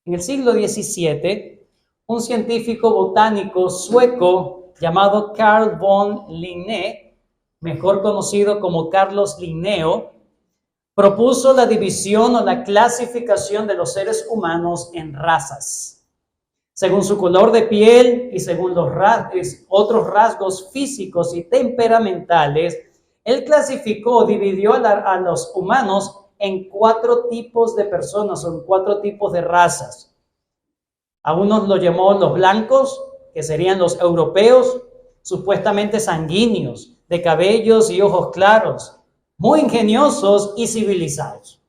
En el siglo XVII, un científico botánico sueco llamado Carl von Linné, mejor conocido como Carlos Linneo, propuso la división o la clasificación de los seres humanos en razas, según su color de piel y según los otros rasgos físicos y temperamentales. Él clasificó, dividió a los humanos en 4 tipos de personas, o en 4 tipos de razas. A unos los llamó los blancos, que serían los europeos, supuestamente sanguíneos, de cabellos y ojos claros, muy ingeniosos y civilizados.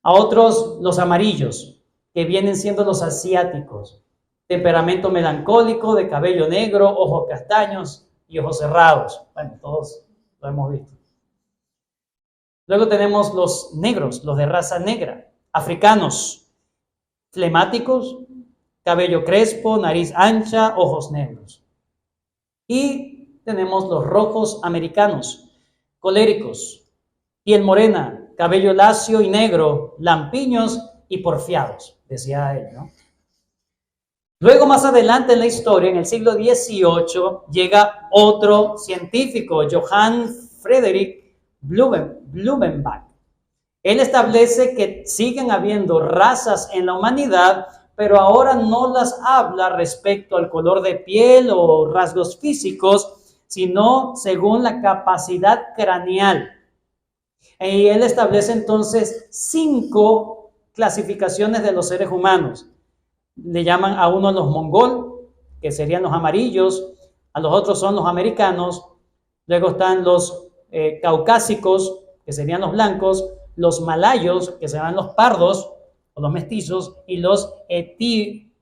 A otros los amarillos, que vienen siendo los asiáticos, temperamento melancólico, de cabello negro, ojos castaños y ojos cerrados. Bueno, todos lo hemos visto. Luego tenemos los negros, los de raza negra, africanos, flemáticos, cabello crespo, nariz ancha, ojos negros. Y tenemos los rojos americanos, coléricos, piel morena, cabello lacio y negro, lampiños y porfiados, decía él, ¿no? Luego, más adelante en la historia, en el siglo XVIII, llega otro científico, Johann Friedrich Blumenbach. Él establece que siguen habiendo razas en la humanidad, pero ahora no las habla respecto al color de piel o rasgos físicos, sino según la capacidad craneal. Y él establece entonces 5 clasificaciones de los seres humanos. Le llaman a uno los mongol, que serían los amarillos, a los otros son los americanos, luego están los caucásicos, que serían los blancos, los malayos, que serán los pardos o los mestizos, y los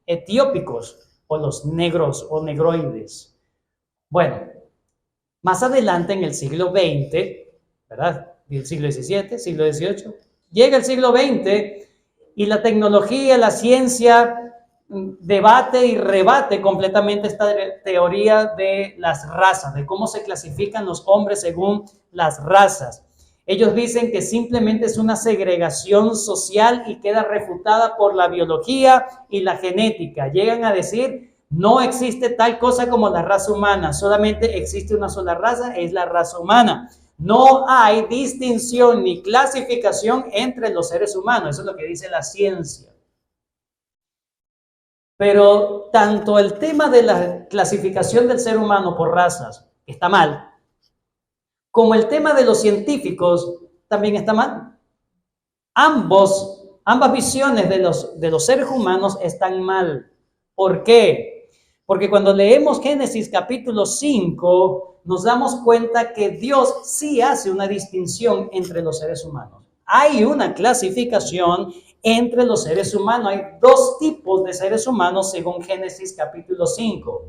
etiópicos o los negros o negroides. Bueno, más adelante en el siglo XX, ¿verdad? El siglo XVII, siglo XVIII, llega el siglo XX y la tecnología, la ciencia debate y rebate completamente esta teoría de las razas, de cómo se clasifican los hombres según las razas. Ellos dicen que simplemente es una segregación social y queda refutada por la biología y la genética. Llegan a decir, no existe tal cosa como la raza humana, solamente existe una sola raza, es la raza humana. No hay distinción ni clasificación entre los seres humanos, eso es lo que dice la ciencia. Pero tanto el tema de la clasificación del ser humano por razas está mal, como el tema de los científicos también está mal. Ambas visiones de los seres humanos están mal. ¿Por qué? Porque cuando leemos Génesis capítulo 5, nos damos cuenta que Dios sí hace una distinción entre los seres humanos. Hay una clasificación entre los seres humanos. Hay 2 tipos de seres humanos según Génesis capítulo 5.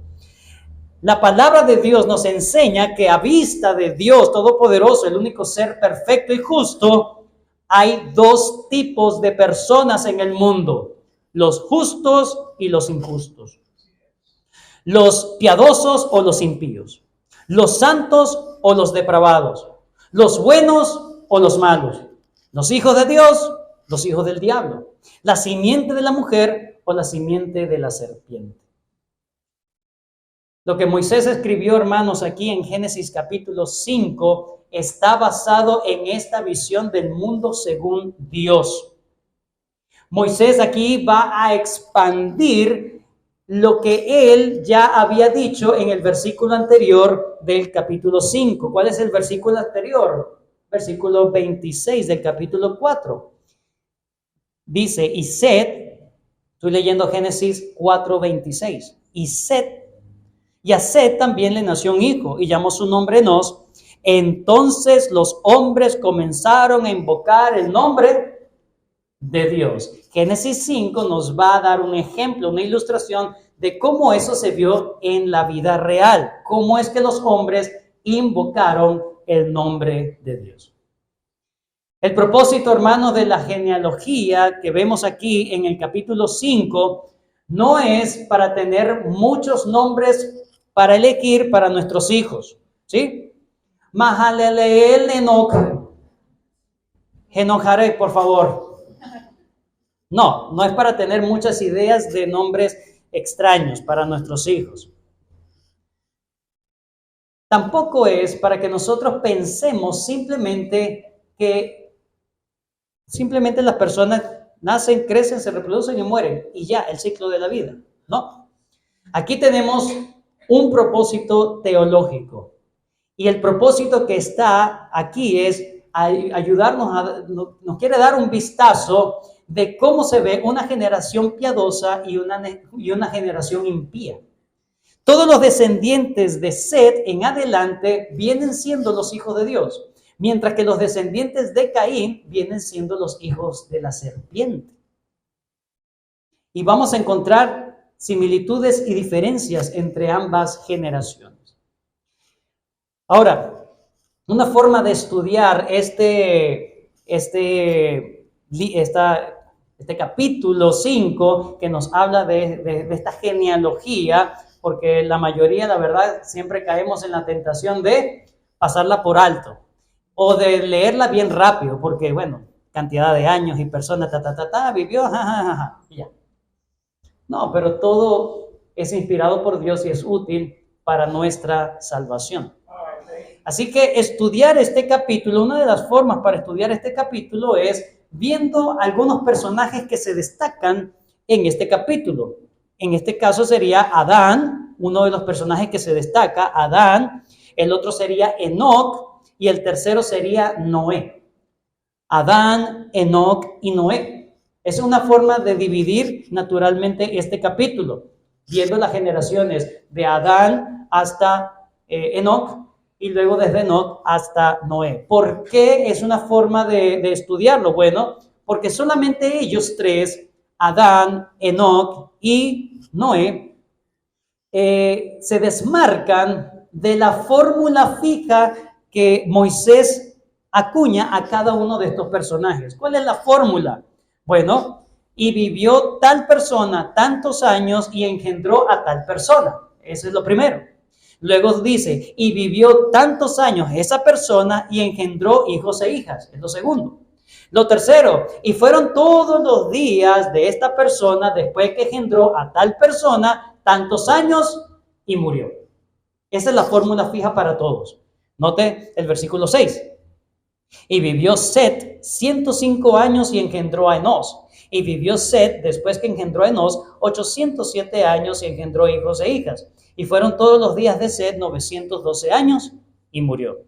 La palabra de Dios nos enseña que a vista de Dios Todopoderoso, el único ser perfecto y justo, hay 2 tipos de personas en el mundo: los justos y los injustos, los piadosos o los impíos, los santos o los depravados, los buenos o los malos, los hijos de Dios, los hijos del diablo, la simiente de la mujer o la simiente de la serpiente. Lo que Moisés escribió, hermanos, aquí en Génesis capítulo 5, está basado en esta visión del mundo según Dios. Moisés aquí va a expandir lo que él ya había dicho en el versículo anterior del capítulo 5. ¿Cuál es el versículo anterior? Versículo 26 del capítulo 4. Dice, y Set, estoy leyendo Génesis 4:26, y a Set también le nació un hijo, y llamó su nombre Enos. Entonces los hombres comenzaron a invocar el nombre de Dios. Génesis 5 nos va a dar un ejemplo, una ilustración de cómo eso se vio en la vida real, cómo es que los hombres invocaron el nombre de Dios. El propósito, hermanos, de la genealogía que vemos aquí en el capítulo 5 no es para tener muchos nombres para elegir para nuestros hijos, ¿sí? Mahalaleel Enoch. Enojaré, por favor. No, no es para tener muchas ideas de nombres extraños para nuestros hijos. Tampoco es para que nosotros pensemos que simplemente las personas nacen, crecen, se reproducen y mueren y ya, el ciclo de la vida. No. Aquí tenemos un propósito teológico y el propósito que está aquí es ayudarnos, nos quiere dar un vistazo de cómo se ve una generación piadosa y una generación impía. Todos los descendientes de Set en adelante vienen siendo los hijos de Dios, mientras que los descendientes de Caín vienen siendo los hijos de la serpiente. Y vamos a encontrar similitudes y diferencias entre ambas generaciones. Ahora, una forma de estudiar este capítulo 5 que nos habla de esta genealogía, porque la mayoría, la verdad, siempre caemos en la tentación de pasarla por alto o de leerla bien rápido, porque, bueno, cantidad de años y personas, vivió, ya. No, pero todo es inspirado por Dios y es útil para nuestra salvación. Así que estudiar este capítulo, una de las formas para estudiar este capítulo es viendo algunos personajes que se destacan en este capítulo. En este caso sería Adán, uno de los personajes que se destaca, Adán, el otro sería Enoc y el tercero sería Noé. Adán, Enoc y Noé. Es una forma de dividir naturalmente este capítulo, viendo las generaciones de Adán hasta Enoc y luego desde Enoc hasta Noé. ¿Por qué es una forma de estudiarlo? Bueno, porque solamente ellos tres, Adán, Enoc y Noé, se desmarcan de la fórmula fija que Moisés acuña a cada uno de estos personajes. ¿Cuál es la fórmula? Bueno, y vivió tal persona tantos años y engendró a tal persona. Eso es lo primero. Luego dice, y vivió tantos años esa persona y engendró hijos e hijas. Es lo segundo. Lo tercero, y fueron todos los días de esta persona después que engendró a tal persona tantos años y murió. Esa es la fórmula fija para todos. Note el versículo 6. Y vivió Set 105 años y engendró a Enos. Y vivió Set, después que engendró a Enos, 807 años y engendró hijos e hijas. Y fueron todos los días de Set 912 años y murió.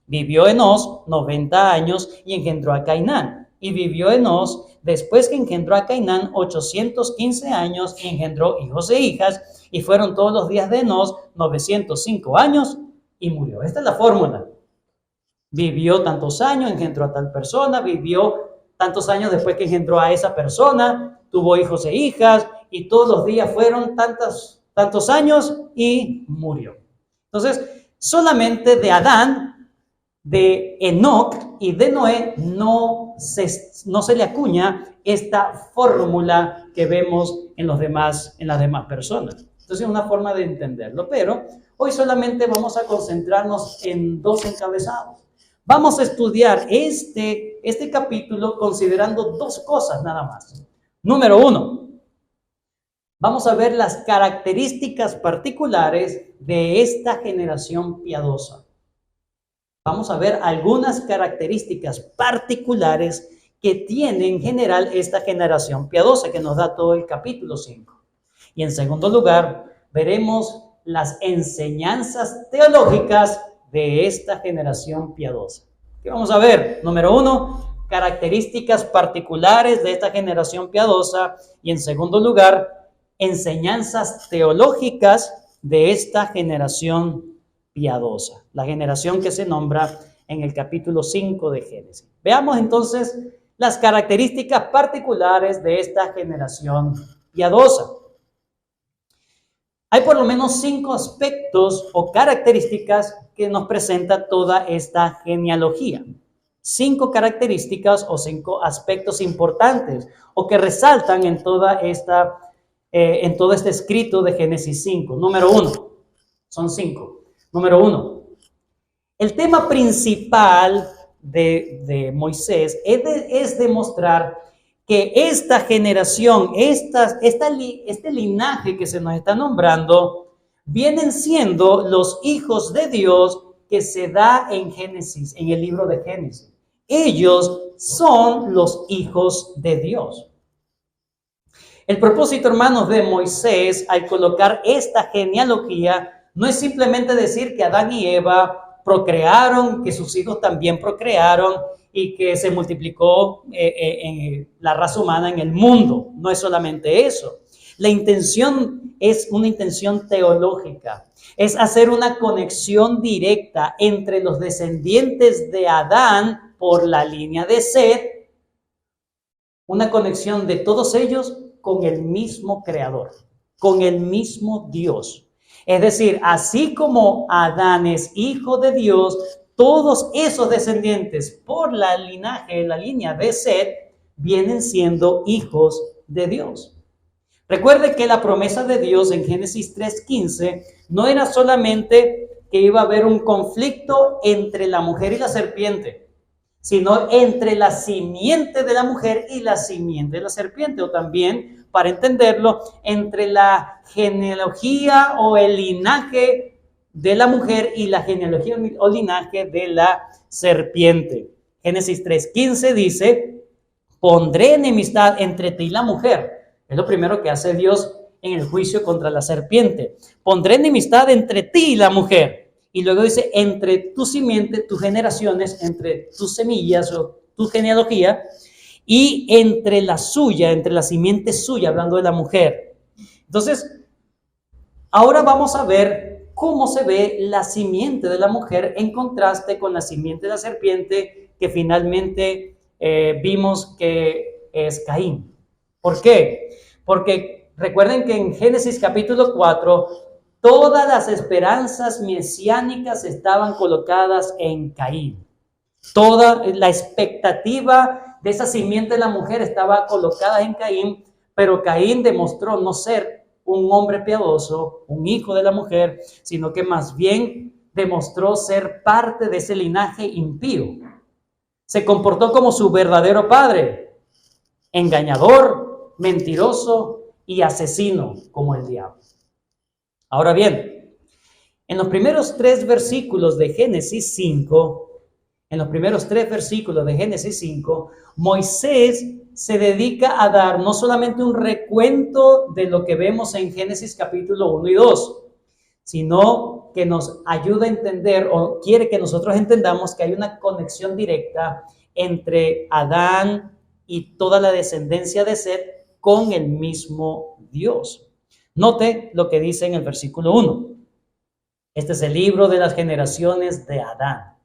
Vivió Enos 90 años y engendró a Cainán. Y vivió Enos, después que engendró a Cainán, 815 años y engendró hijos e hijas. Y fueron todos los días de Enos 905 años y murió. Esta es la fórmula. Vivió tantos años, engendró a tal persona, vivió tantos años después que engendró a esa persona, tuvo hijos e hijas, y todos los días fueron tantos años y murió. Entonces, solamente de Adán, de Enoc y de Noé no se le acuña esta fórmula que vemos en las demás personas. Entonces, es una forma de entenderlo, pero hoy solamente vamos a concentrarnos en dos encabezados. Vamos a estudiar este capítulo considerando dos cosas nada más. Número 1, vamos a ver las características particulares de esta generación piadosa. Vamos a ver algunas características particulares que tiene en general esta generación piadosa que nos da todo el capítulo 5. Y en segundo lugar, veremos las enseñanzas teológicas de esta generación piadosa. ¿Qué vamos a ver? Número 1, características particulares de esta generación piadosa. Y en segundo lugar, enseñanzas teológicas de esta generación piadosa. La generación que se nombra en el capítulo 5 de Génesis. Veamos entonces las características particulares de esta generación piadosa. Hay por lo menos 5 aspectos o características que nos presenta toda esta genealogía. 5 características o 5 aspectos importantes o que resaltan en todo este escrito de Génesis 5. Número 1, son 5. Número 1, el tema principal de Moisés es demostrar que esta generación, este linaje que se nos está nombrando, vienen siendo los hijos de Dios que se da en Génesis, en el libro de Génesis. Ellos son los hijos de Dios. El propósito, hermanos, de Moisés al colocar esta genealogía no es simplemente decir que Adán y Eva procrearon, que sus hijos también procrearon y que se multiplicó la raza humana en el mundo. No es solamente eso. La intención es una intención teológica. Es hacer una conexión directa entre los descendientes de Adán por la línea de Set, una conexión de todos ellos con el mismo Creador, con el mismo Dios. Es decir, así como Adán es hijo de Dios, todos esos descendientes por la línea de Set, vienen siendo hijos de Dios. Recuerde que la promesa de Dios en Génesis 3:15 no era solamente que iba a haber un conflicto entre la mujer y la serpiente, sino entre la simiente de la mujer y la simiente de la serpiente, o también, para entenderlo, entre la genealogía o el linaje de la mujer y la genealogía o linaje de la serpiente. Génesis 3:15 dice: pondré enemistad entre ti y la mujer. Es lo primero que hace Dios en el juicio contra la serpiente. Pondré enemistad entre ti y la mujer. Y luego dice, entre tu simiente, tus generaciones, entre tus semillas o tu genealogía, y entre la suya, entre la simiente suya, hablando de la mujer. Entonces, ahora vamos a ver cómo se ve la simiente de la mujer en contraste con la simiente de la serpiente que finalmente vimos que es Caín. ¿Por qué? Porque recuerden que en Génesis capítulo 4, todas las esperanzas mesiánicas estaban colocadas en Caín. Toda la expectativa de esa simiente de la mujer estaba colocada en Caín, pero Caín demostró no ser un hombre piadoso, un hijo de la mujer, sino que más bien demostró ser parte de ese linaje impío. Se comportó como su verdadero padre, engañador, mentiroso y asesino como el diablo. Ahora bien, en los primeros tres versículos de Génesis 5, Moisés se dedica a dar no solamente un recuento de lo que vemos en Génesis capítulo 1 y 2, sino que nos ayuda a entender o quiere que nosotros entendamos que hay una conexión directa entre Adán y toda la descendencia de Set con el mismo Dios. Note lo que dice en el versículo 1. Este es el libro de las generaciones de Adán.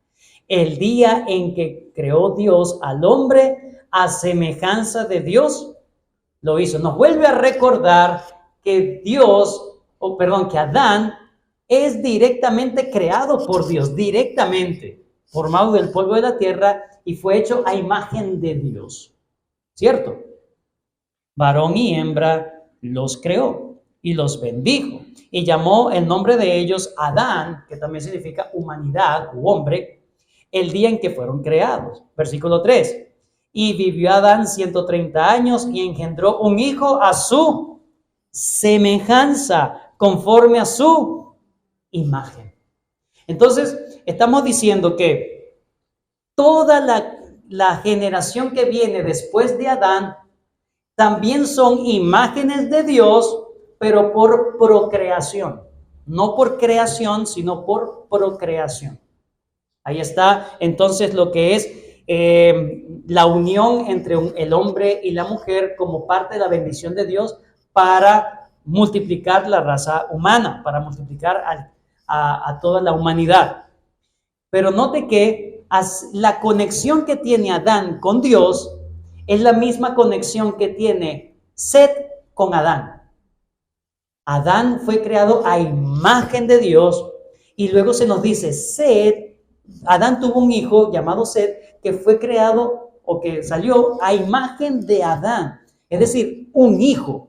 El día en que creó Dios al hombre a semejanza de Dios, lo hizo. Nos vuelve a recordar que que Adán es directamente creado por Dios, directamente, formado del polvo de la tierra y fue hecho a imagen de Dios. ¿Cierto? Varón y hembra los creó y los bendijo y llamó el nombre de ellos Adán, que también significa humanidad u hombre, el día en que fueron creados. Versículo 3. Y vivió Adán 130 años y engendró un hijo a su semejanza, conforme a su imagen. Entonces, estamos diciendo que toda la generación que viene después de Adán también son imágenes de Dios, pero por procreación. No por creación, sino por procreación. Ahí está entonces lo que es la unión entre el hombre y la mujer como parte de la bendición de Dios para multiplicar la raza humana, para multiplicar a toda la humanidad. Pero note que la conexión que tiene Adán con Dios es la misma conexión que tiene Set con Adán. Adán fue creado a imagen de Dios y luego se nos dice Adán tuvo un hijo llamado Set que fue creado o que salió a imagen de Adán, es decir, un hijo.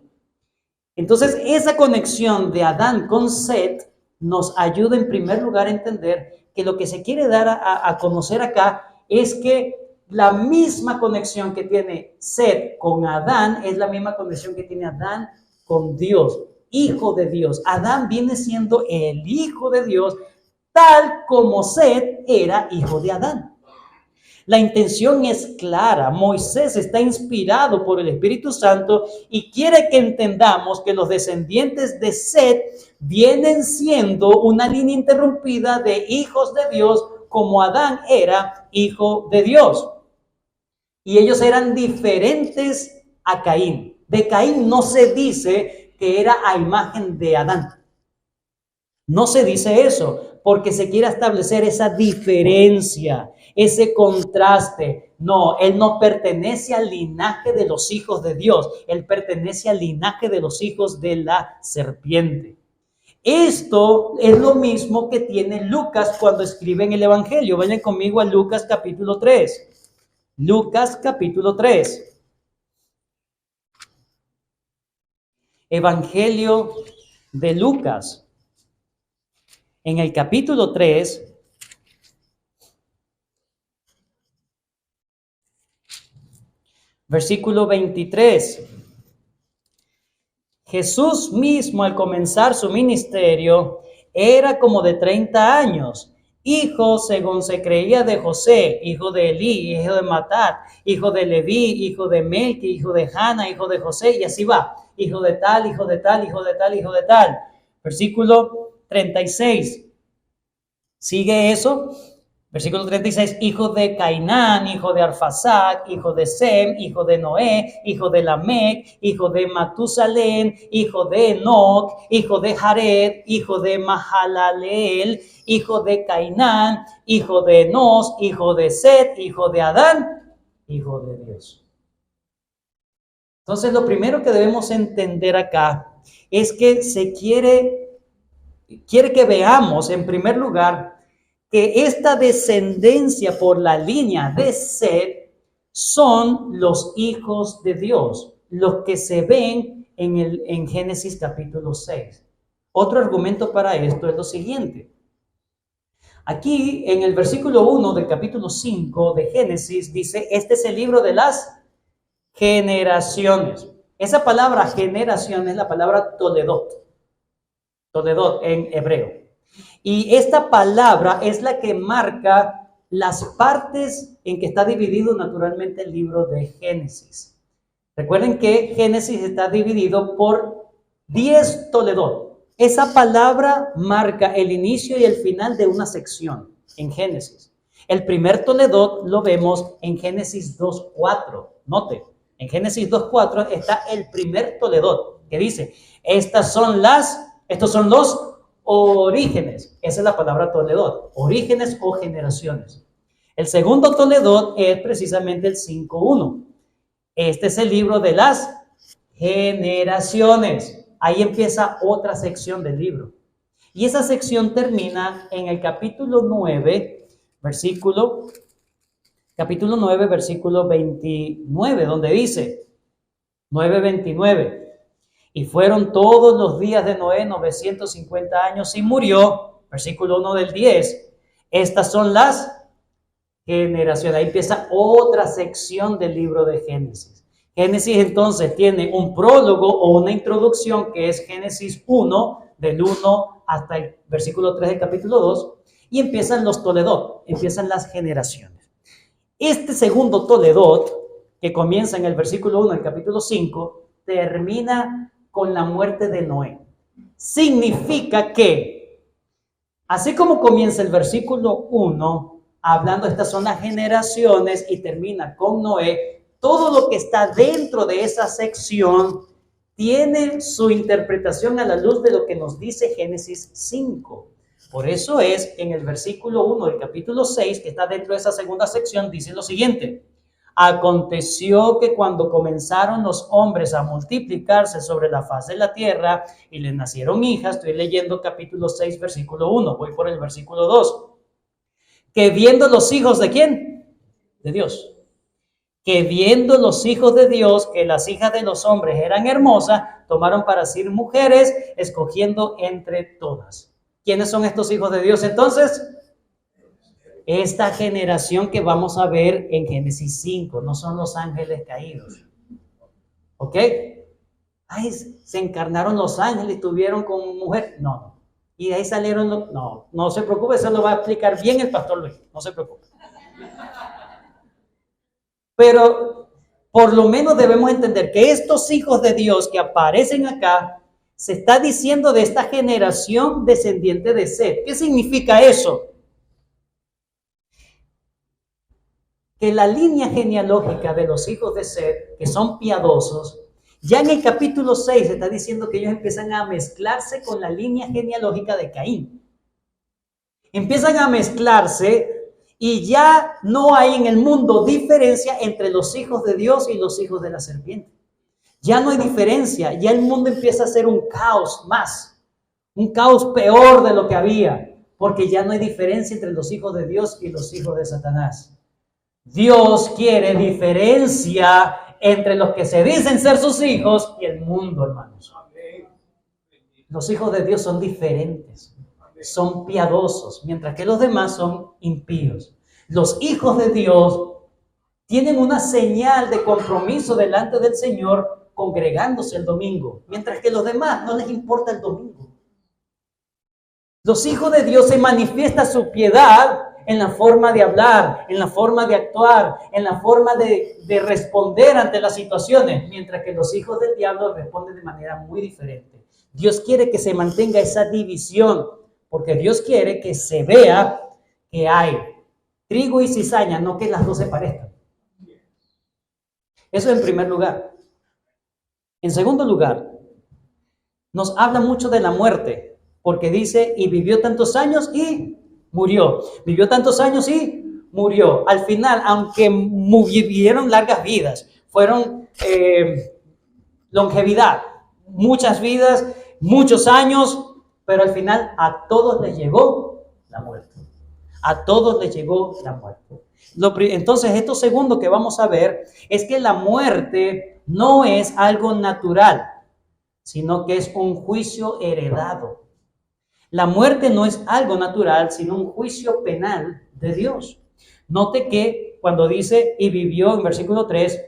Entonces, esa conexión de Adán con Set nos ayuda en primer lugar a entender que lo que se quiere dar a conocer acá es que la misma conexión que tiene Set con Adán es la misma conexión que tiene Adán con Dios, hijo de Dios. Adán viene siendo el hijo de Dios, tal como Set era hijo de Adán. La intención es clara. Moisés está inspirado por el Espíritu Santo y quiere que entendamos que los descendientes de Set vienen siendo una línea interrumpida de hijos de Dios, como Adán era hijo de Dios. Y ellos eran diferentes a Caín. De Caín no se dice que era a imagen de Adán. No se dice eso, porque se quiere establecer esa diferencia, ese contraste. No, él no pertenece al linaje de los hijos de Dios, él pertenece al linaje de los hijos de la serpiente. Esto es lo mismo que tiene Lucas cuando escribe en el Evangelio. Vayan conmigo a Lucas capítulo 3. Lucas capítulo 3. Evangelio de Lucas. En el capítulo 3, versículo 23. Jesús mismo, al comenzar su ministerio, era como de 30 años, hijo, según se creía, de José, hijo de Elí, hijo de Matat, hijo de Leví, hijo de Melqui, hijo de Jana, hijo de José, y así va, hijo de tal, hijo de tal, hijo de tal, hijo de tal. Versículo 36. ¿Sigue eso? Versículo 36, hijo de Cainán, hijo de Arfasac, hijo de Sem, hijo de Noé, hijo de Lamec, hijo de Matusalén, hijo de Enoc, hijo de Jared, hijo de Mahalaleel, hijo de Cainán, hijo de Enos, hijo de Set, hijo de Adán, hijo de Dios. Entonces, lo primero que debemos entender acá es que se quiere que veamos, en primer lugar, que esta descendencia por la línea de Set son los hijos de Dios, los que se ven en Génesis capítulo 6. Otro argumento para esto es lo siguiente. Aquí en el versículo 1 del capítulo 5 de Génesis dice, este es el libro de las generaciones. Esa palabra generación es la palabra Toledot en hebreo. Y esta palabra es la que marca las partes en que está dividido naturalmente el libro de Génesis. Recuerden que Génesis está dividido por 10 Toledot. Esa palabra marca el inicio y el final de una sección en Génesis. El primer Toledot lo vemos en Génesis 2:4. Note, en Génesis 2:4 está el primer Toledot que dice, estos son los orígenes. Esa es la palabra Toledot, orígenes o generaciones. El segundo Toledot es precisamente el 5:1. Este es el libro de las generaciones. Ahí empieza otra sección del libro. Y esa sección termina en el capítulo 9, versículo 29, donde dice, 9:29. Y fueron todos los días de Noé 950 años y murió. Versículo 1 del 10. Estas son las generaciones. Ahí empieza otra sección del libro de Génesis. Génesis entonces tiene un prólogo o una introducción que es Génesis 1, del 1 hasta el versículo 3 del capítulo 2. Y empiezan los Toledot, empiezan las generaciones. Este segundo Toledot, que comienza en el versículo 1 del capítulo 5, termina con la muerte de Noé. Significa que, así como comienza el versículo 1, hablando estas son las generaciones y termina con Noé, todo lo que está dentro de esa sección tiene su interpretación a la luz de lo que nos dice Génesis 5. Por eso es en el versículo 1 del capítulo 6, que está dentro de esa segunda sección, dice lo siguiente. Aconteció que cuando comenzaron los hombres a multiplicarse sobre la faz de la tierra y les nacieron hijas, estoy leyendo capítulo 6, versículo 1, voy por el versículo 2, que viendo los hijos de ¿quién? De Dios. Que viendo los hijos de Dios que las hijas de los hombres eran hermosas, tomaron para sí mujeres, escogiendo entre todas. ¿Quiénes son estos hijos de Dios entonces? esta generación que vamos a ver en Génesis 5, no son los ángeles caídos. ¿Ok? Ay, se encarnaron los ángeles y estuvieron con mujer. No. Y de ahí salieron los... No, no se preocupe, eso lo va a explicar bien el pastor Luis. No se preocupe. Pero por lo menos debemos entender que estos hijos de Dios que aparecen acá, se está diciendo de esta generación descendiente de Set. ¿Qué significa eso? Que la línea genealógica de los hijos de Set, que son piadosos, ya en el capítulo 6 se está diciendo que ellos empiezan a mezclarse con la línea genealógica de Caín. Empiezan a mezclarse y ya no hay en el mundo diferencia entre los hijos de Dios y los hijos de la serpiente. Ya no hay diferencia, ya el mundo empieza a ser un caos más, un caos peor de lo que había, porque ya no hay diferencia entre los hijos de Dios y los hijos de Satanás. Dios quiere diferencia entre los que se dicen ser sus hijos y el mundo, hermanos. Los hijos de Dios son diferentes, son piadosos, mientras que los demás son impíos. Los hijos de Dios tienen una señal de compromiso delante del Señor congregándose el domingo, mientras que los demás no les importa el domingo. Los hijos de Dios se manifiesta su piedad en la forma de hablar, en la forma de actuar, en la forma de responder ante las situaciones, mientras que los hijos del diablo responden de manera muy diferente. Dios quiere que se mantenga esa división, porque Dios quiere que se vea que hay trigo y cizaña, no que las dos se parezcan. Eso en primer lugar. En segundo lugar, nos habla mucho de la muerte, porque dice, y vivió tantos años y murió. Vivió tantos años y murió. Al final, aunque vivieron largas vidas, fueron longevidad, muchas vidas, muchos años, pero al final a todos les llegó la muerte. A todos les llegó la muerte. Entonces, esto segundo que vamos a ver es que la muerte no es algo natural, sino que es un juicio heredado. La muerte no es algo natural, sino un juicio penal de Dios. Note que cuando dice, y vivió, en versículo 3,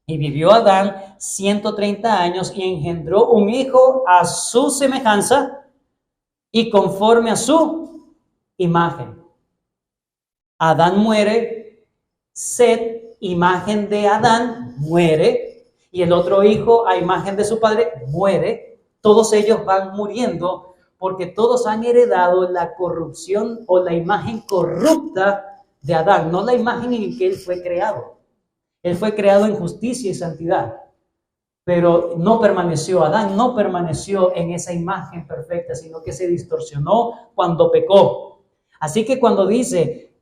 y vivió Adán 130 años y engendró un hijo a su semejanza y conforme a su imagen. Adán muere, Set, imagen de Adán, muere, y el otro hijo, a imagen de su padre, muere. Todos ellos van muriendo porque todos han heredado la corrupción o la imagen corrupta de Adán, no la imagen en que él fue creado. Él fue creado en justicia y santidad, pero no permaneció, Adán no permaneció en esa imagen perfecta, sino que se distorsionó cuando pecó. Así que cuando dice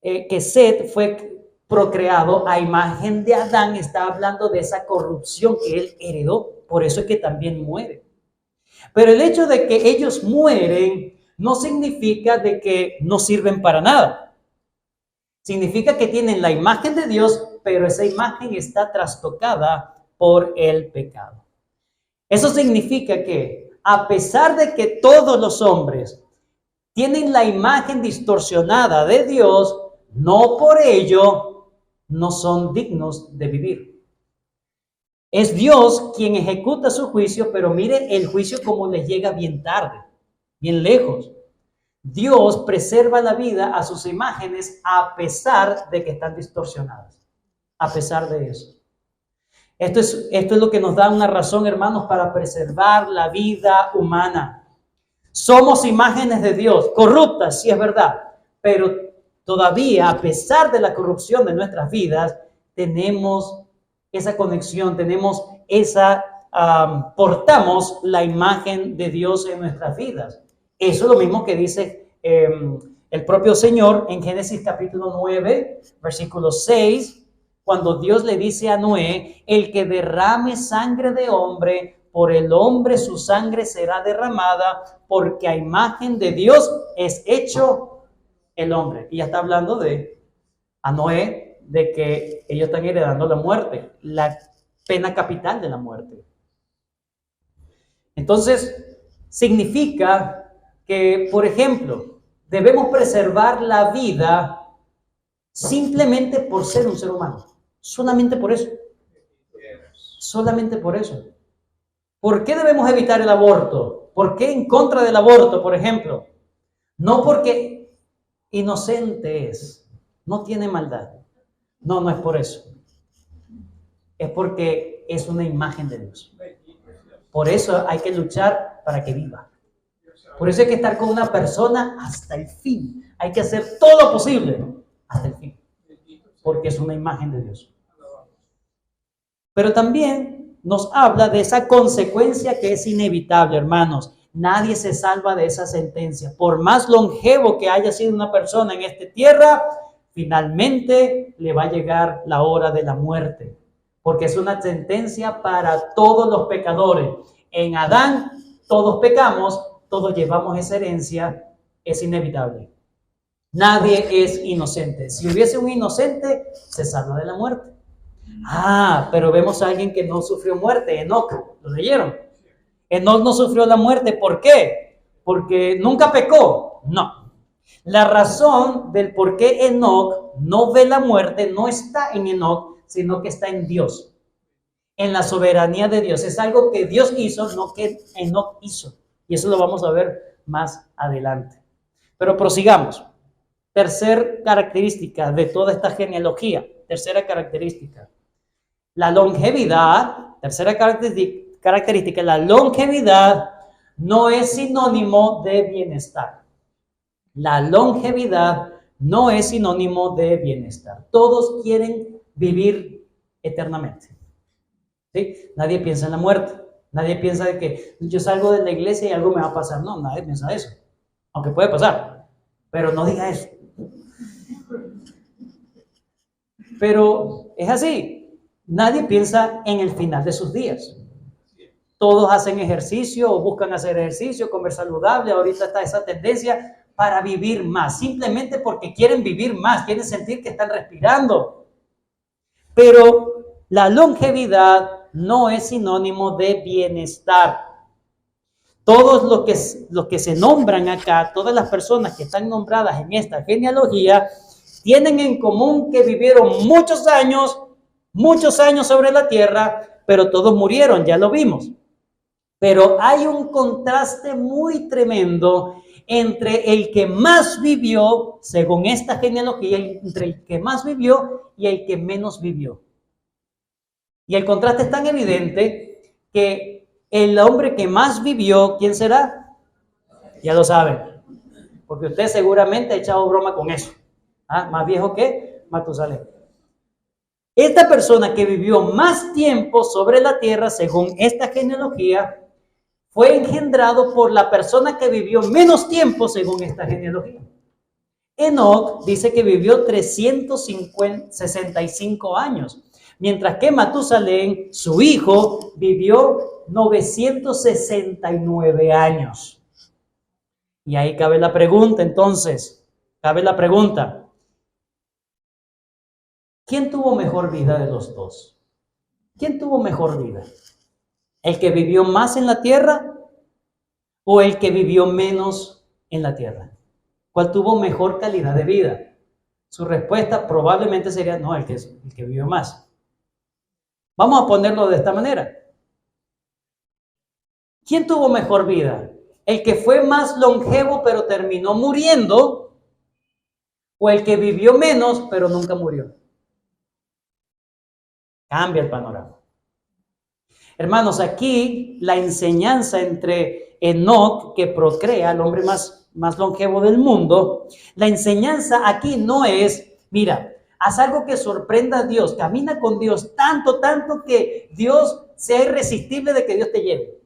que Set fue procreado a imagen de Adán, está hablando de esa corrupción que él heredó, por eso es que también muere. Pero el hecho de que ellos mueren no significa de que no sirven para nada. Significa que tienen la imagen de Dios, pero esa imagen está trastocada por el pecado. Eso significa que a pesar de que todos los hombres tienen la imagen distorsionada de Dios, no por ello no son dignos de vivir. Es Dios quien ejecuta su juicio, pero mire el juicio como les llega bien tarde, bien lejos. Dios preserva la vida a sus imágenes a pesar de que están distorsionadas, a pesar de eso. Esto es lo que nos da una razón, hermanos, para preservar la vida humana. Somos imágenes de Dios, corruptas, sí es verdad, pero todavía, a pesar de la corrupción de nuestras vidas, tenemos esa conexión, tenemos portamos la imagen de Dios en nuestras vidas. Eso es lo mismo que dice el propio Señor en Génesis capítulo 9, versículo 6, cuando Dios le dice a Noé, el que derrame sangre de hombre, por el hombre su sangre será derramada, porque a imagen de Dios es hecho el hombre. Y ya está hablando a Noé, de que ellos están heredando la muerte, la pena capital de la muerte. Entonces, significa que, por ejemplo, debemos preservar la vida simplemente por ser un ser humano. Solamente por eso. Solamente por eso. ¿Por qué debemos evitar el aborto? ¿Por qué en contra del aborto, por ejemplo? No porque inocente es, no tiene maldad. No, no es por eso. Es porque es una imagen de Dios. Por eso hay que luchar para que viva. Por eso hay que estar con una persona hasta el fin. Hay que hacer todo lo posible hasta el fin. Porque es una imagen de Dios. Pero también nos habla de esa consecuencia que es inevitable, hermanos. Nadie se salva de esa sentencia. Por más longevo que haya sido una persona en esta tierra, finalmente le va a llegar la hora de la muerte. Porque es una sentencia para todos los pecadores. En Adán todos pecamos, todos llevamos esa herencia, es inevitable. Nadie es inocente. Si hubiese un inocente, se salva de la muerte. Pero vemos a alguien que no sufrió muerte, Enoc, ¿lo leyeron? Enoc no sufrió la muerte, ¿por qué? Porque nunca pecó, no. La razón del por qué Enoc no ve la muerte no está en Enoc, sino que está en Dios, en la soberanía de Dios. Es algo que Dios hizo, no que Enoc hizo. Y eso lo vamos a ver más adelante. Pero prosigamos. Tercera característica de toda esta genealogía. Tercera característica. La longevidad, tercera característica, la longevidad no es sinónimo de bienestar. La longevidad no es sinónimo de bienestar. Todos quieren vivir eternamente. ¿Sí? Nadie piensa en la muerte. Nadie piensa de que yo salgo de la iglesia y algo me va a pasar. No, nadie piensa eso. Aunque puede pasar. Pero no diga eso. Pero es así. Nadie piensa en el final de sus días. Todos hacen ejercicio o buscan hacer ejercicio, comer saludable. Ahorita está esa tendencia para vivir más, simplemente porque quieren vivir más, quieren sentir que están respirando. Pero la longevidad no es sinónimo de bienestar. Todos los que se nombran acá, todas las personas que están nombradas en esta genealogía, tienen en común que vivieron muchos años sobre la tierra, pero todos murieron, ya lo vimos. Pero hay un contraste muy tremendo entre el que más vivió, según esta genealogía, entre el que más vivió y el que menos vivió. Y el contraste es tan evidente que el hombre que más vivió, ¿quién será? Ya lo saben, porque usted seguramente ha echado broma con eso. Más viejo que Matusalén. Esta persona que vivió más tiempo sobre la tierra, según esta genealogía, fue engendrado por la persona que vivió menos tiempo, según esta genealogía. Enoc dice que vivió 365 años, mientras que Matusalén, su hijo, vivió 969 años. Y ahí cabe la pregunta, entonces, ¿quién tuvo mejor vida de los dos? ¿Quién tuvo mejor vida? ¿El que vivió más en la tierra o el que vivió menos en la tierra? ¿Cuál tuvo mejor calidad de vida? Su respuesta probablemente sería, no, el que vivió más. Vamos a ponerlo de esta manera. ¿Quién tuvo mejor vida? ¿El que fue más longevo pero terminó muriendo? ¿O el que vivió menos pero nunca murió? Cambia el panorama. Hermanos, aquí la enseñanza entre Enoc, que procrea al hombre más longevo del mundo, la enseñanza aquí no es, mira, haz algo que sorprenda a Dios, camina con Dios tanto que Dios sea irresistible de que Dios te lleve,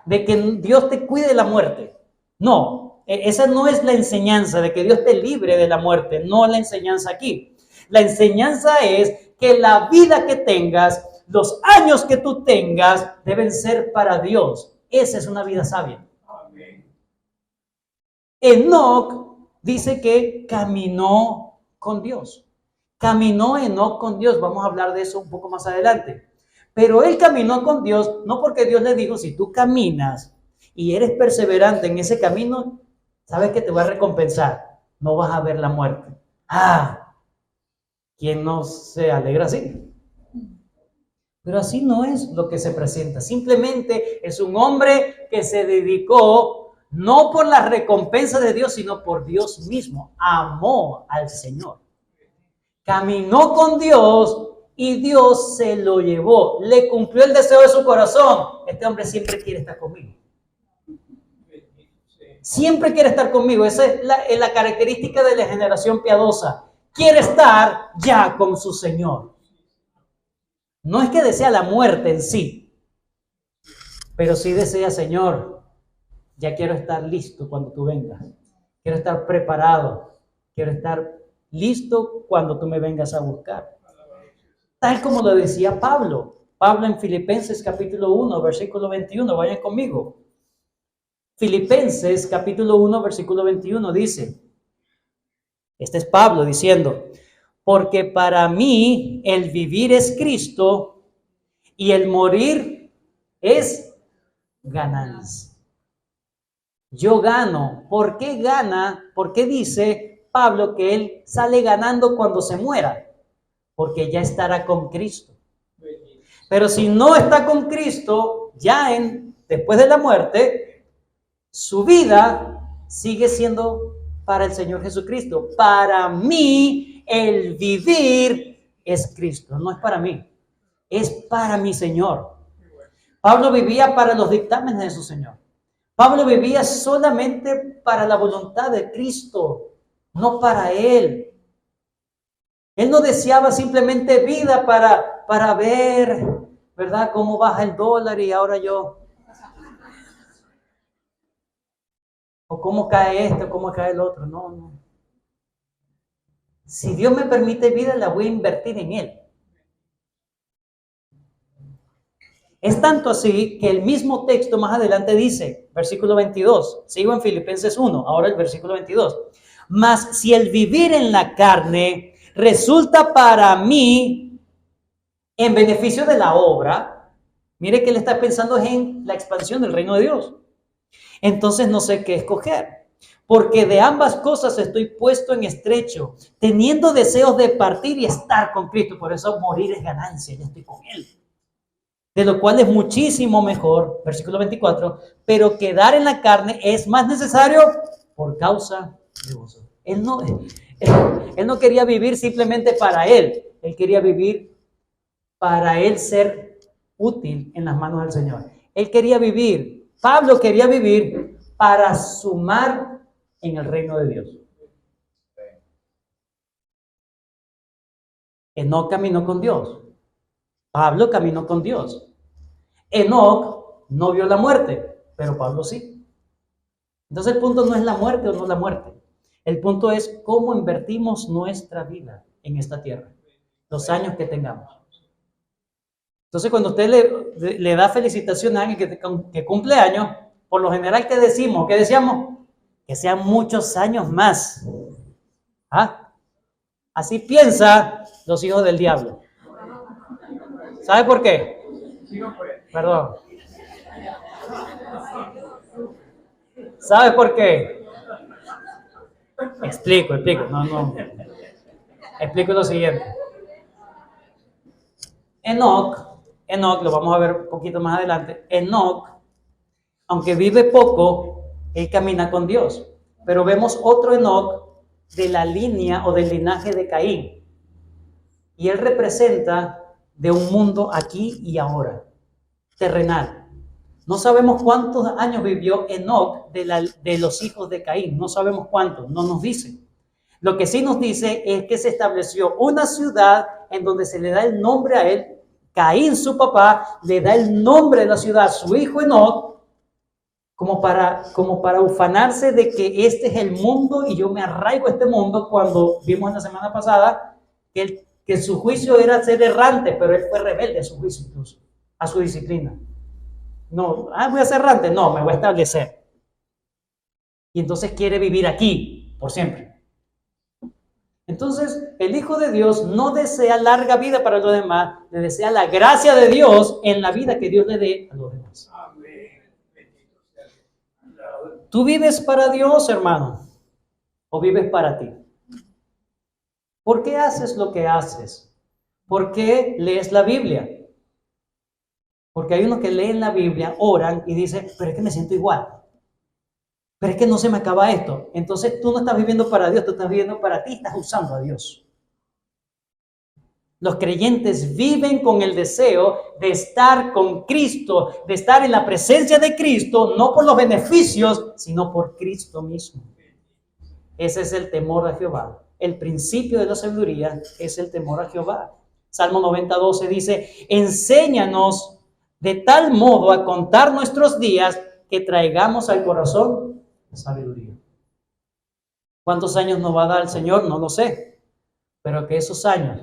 de que Dios te cuide de la muerte. No, esa no es la enseñanza de que Dios te libre de la muerte, no es la enseñanza aquí. La enseñanza es que la vida que tengas, los años que tú tengas, deben ser para Dios. Esa es una vida sabia. Enoc dice que caminó con Dios. Caminó Enoc con Dios. Vamos a hablar de eso un poco más adelante. Pero él caminó con Dios, no porque Dios le dijo, si tú caminas y eres perseverante en ese camino, ¿Sabes que te voy a recompensar? No vas a ver la muerte. ¿Quién no se alegra así? Pero así no es lo que se presenta. Simplemente es un hombre que se dedicó no por la recompensa de Dios, sino por Dios mismo. Amó al Señor. Caminó con Dios y Dios se lo llevó. Le cumplió el deseo de su corazón. Este hombre siempre quiere estar conmigo. Siempre quiere estar conmigo. Esa es la característica de la generación piadosa. Quiere estar ya con su Señor. No es que desea la muerte en sí, pero sí desea, Señor, ya quiero estar listo cuando tú vengas. Quiero estar preparado. Quiero estar listo cuando tú me vengas a buscar. Tal como lo decía Pablo. Pablo en Filipenses capítulo 1, versículo 21. Vayan conmigo. Filipenses capítulo 1, versículo 21 dice, este es Pablo diciendo, porque para mí el vivir es Cristo y el morir es ganancia. Yo gano. ¿Por qué gana? ¿Por qué dice Pablo que él sale ganando cuando se muera? Porque ya estará con Cristo. Pero si no está con Cristo, después de la muerte, su vida sigue siendo para el Señor Jesucristo. Para mí, el vivir es Cristo. No es para mí, es para mi Señor. Pablo vivía para los dictámenes de su Señor. Pablo vivía solamente para la voluntad de Cristo, no para él. Él no deseaba simplemente vida para ver, ¿verdad?, cómo baja el dólar y ahora yo. O cómo cae esto, cómo cae el otro. No. Si Dios me permite vida, la voy a invertir en Él. Es tanto así que el mismo texto más adelante dice, versículo 22, sigo en Filipenses 1, ahora el versículo 22. Mas si el vivir en la carne resulta para mí en beneficio de la obra, mire que él está pensando en la expansión del reino de Dios. Entonces no sé qué escoger, porque de ambas cosas estoy puesto en estrecho, teniendo deseos de partir y estar con Cristo. Por eso morir es ganancia, ya estoy con Él. De lo cual es muchísimo mejor, versículo 24, pero quedar en la carne es más necesario por causa de vosotros. Él no quería vivir simplemente para Él quería vivir para Él ser útil en las manos del Señor. Él quería vivir, Pablo quería vivir para sumar en el reino de Dios. Enoc caminó con Dios. Pablo caminó con Dios. Enoc no vio la muerte, pero Pablo sí. Entonces el punto no es la muerte o no la muerte. El punto es cómo invertimos nuestra vida en esta tierra, los años que tengamos. Entonces cuando usted le da felicitación a alguien que cumple años, por lo general, ¿qué decimos? ¿Qué decíamos? Que sean muchos años más. Así piensan los hijos del diablo. ¿Sabe por qué? Perdón. ¿Sabe por qué? Explico. No. Explico lo siguiente. Enoc, lo vamos a ver un poquito más adelante. Enoc, aunque vive poco, él camina con Dios. Pero vemos otro Enoc de la línea o del linaje de Caín. Y él representa de un mundo aquí y ahora, terrenal. No sabemos cuántos años vivió Enoc de los hijos de Caín. No sabemos cuántos, no nos dice. Lo que sí nos dice es que se estableció una ciudad en donde se le da el nombre a él. Caín, su papá, le da el nombre de la ciudad a su hijo Enoc, como para ufanarse de que este es el mundo y yo me arraigo a este mundo, cuando vimos en la semana pasada que su juicio era ser errante, pero él fue rebelde a su juicio incluso, a su disciplina. No, voy a ser errante, no, me voy a establecer. Y entonces quiere vivir aquí por siempre. Entonces, el Hijo de Dios no desea larga vida para los demás, le desea la gracia de Dios en la vida que Dios le dé a los demás. ¿Tú vives para Dios, hermano? ¿O vives para ti? ¿Por qué haces lo que haces? ¿Por qué lees la Biblia? Porque hay unos que leen la Biblia, oran y dicen, pero es que me siento igual. Pero es que no se me acaba esto. Entonces tú no estás viviendo para Dios, tú estás viviendo para ti, estás usando a Dios. Los creyentes viven con el deseo de estar con Cristo, de estar en la presencia de Cristo, no por los beneficios, sino por Cristo mismo. Ese es el temor a Jehová. El principio de la sabiduría es el temor a Jehová. Salmo 90:12 dice, enséñanos de tal modo a contar nuestros días que traigamos al corazón sabiduría. ¿Cuántos años nos va a dar el Señor? No lo sé. Pero que esos años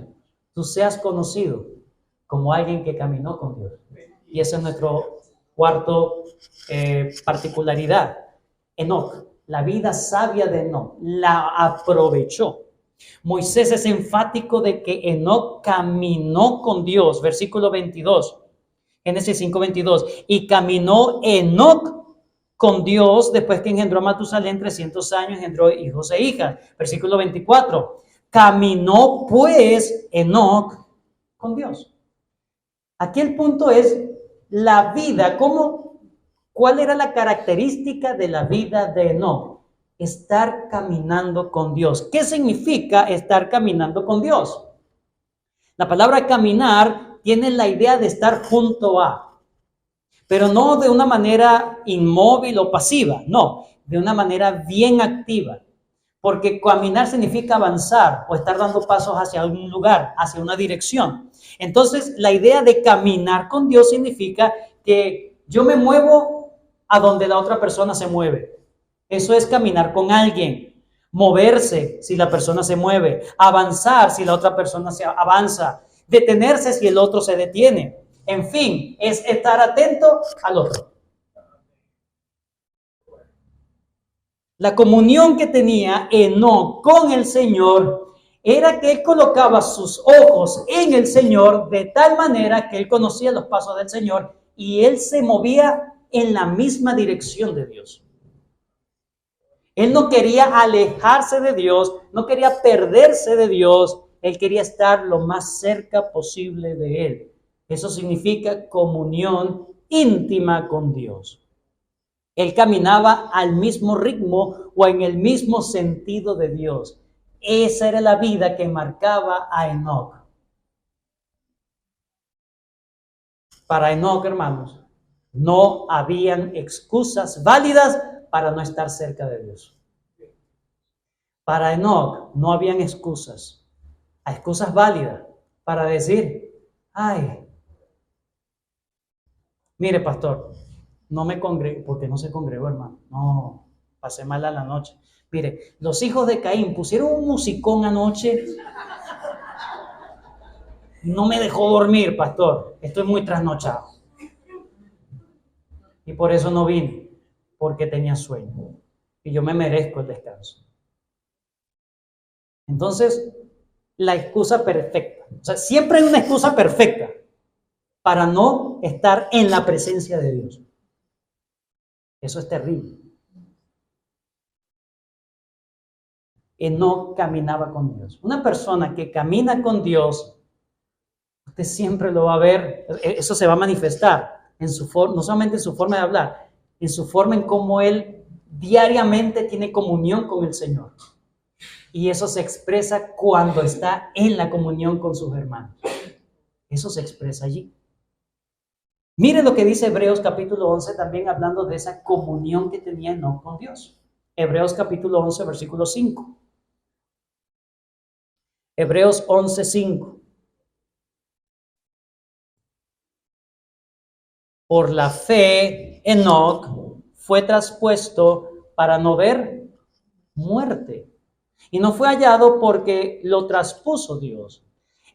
tú seas conocido como alguien que caminó con Dios. Y esa es nuestra cuarta particularidad. Enoc, la vida sabia de Enoc, la aprovechó. Moisés es enfático de que Enoc caminó con Dios. Versículo 22. Génesis 5:22. Y caminó Enoc con Dios después que engendró a Matusalén 300 años, engendró hijos e hijas. Versículo 24. Caminó pues Enoc con Dios. Aquí el punto es la vida, ¿cuál era la característica de la vida de Enoc? Estar caminando con Dios. ¿Qué significa estar caminando con Dios? La palabra caminar tiene la idea de estar junto a, pero no de una manera inmóvil o pasiva, no, de una manera bien activa. Porque caminar significa avanzar o estar dando pasos hacia un lugar, hacia una dirección. Entonces, la idea de caminar con Dios significa que yo me muevo a donde la otra persona se mueve. Eso es caminar con alguien. Moverse si la persona se mueve. Avanzar si la otra persona se avanza. Detenerse si el otro se detiene. En fin, es estar atento al otro. La comunión que tenía Enoc con el Señor era que él colocaba sus ojos en el Señor de tal manera que él conocía los pasos del Señor y él se movía en la misma dirección de Dios. Él no quería alejarse de Dios, no quería perderse de Dios, él quería estar lo más cerca posible de él. Eso significa comunión íntima con Dios. Él caminaba al mismo ritmo o en el mismo sentido de Dios. Esa era la vida que marcaba a Enoc. Para Enoc, hermanos, no habían excusas válidas para no estar cerca de Dios. Para Enoc no habían excusas válidas para decir, ay, mire, pastor, no me congregué, porque no se congregó, hermano. No, pasé mal a la noche. Mire, los hijos de Caín pusieron un musicón anoche. No me dejó dormir, pastor. Estoy muy trasnochado. Y por eso no vine, porque tenía sueño. Y yo me merezco el descanso. Entonces, la excusa perfecta. O sea, siempre hay una excusa perfecta para no estar en la presencia de Dios. Eso es terrible. Enoc caminaba con Dios. Una persona que camina con Dios, usted siempre lo va a ver, eso se va a manifestar en su forma, no solamente en su forma de hablar, en su forma en cómo él diariamente tiene comunión con el Señor. Y eso se expresa cuando está en la comunión con sus hermanos. Eso se expresa allí. Mire lo que dice Hebreos capítulo 11, también hablando de esa comunión que tenía Enoc con Dios. Hebreos capítulo 11, versículo 5. Hebreos 11, 5. Por la fe, Enoc fue traspuesto para no ver muerte. Y no fue hallado porque lo traspuso Dios.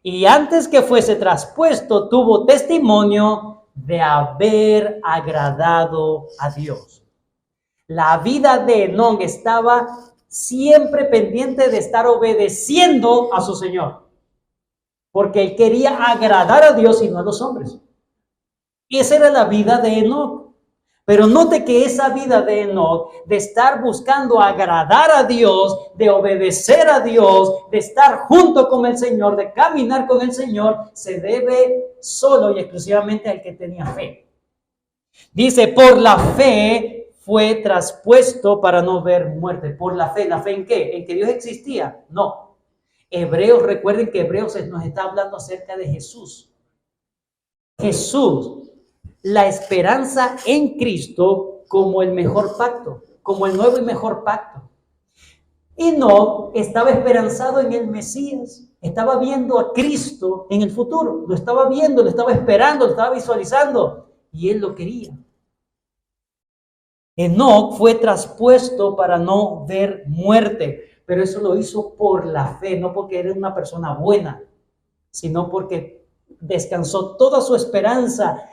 Y antes que fuese traspuesto, tuvo testimonio de haber agradado a Dios. La vida de Enoc estaba siempre pendiente de estar obedeciendo a su Señor. Porque él quería agradar a Dios y no a los hombres. Y esa era la vida de Enoc. Pero note que esa vida de Enoc, de estar buscando agradar a Dios, de obedecer a Dios, de estar junto con el Señor, de caminar con el Señor, se debe solo y exclusivamente al que tenía fe. Dice, por la fe fue traspuesto para no ver muerte. Por la fe. ¿La fe en qué? ¿En que Dios existía? No. Hebreos, recuerden que Hebreos nos está hablando acerca de Jesús. Jesús, la esperanza en Cristo como el mejor pacto, como el nuevo y mejor pacto. Enoc estaba esperanzado en el Mesías, estaba viendo a Cristo en el futuro, lo estaba viendo, lo estaba esperando, lo estaba visualizando y él lo quería. Enoc fue traspuesto para no ver muerte, pero eso lo hizo por la fe, no porque era una persona buena, sino porque descansó toda su esperanza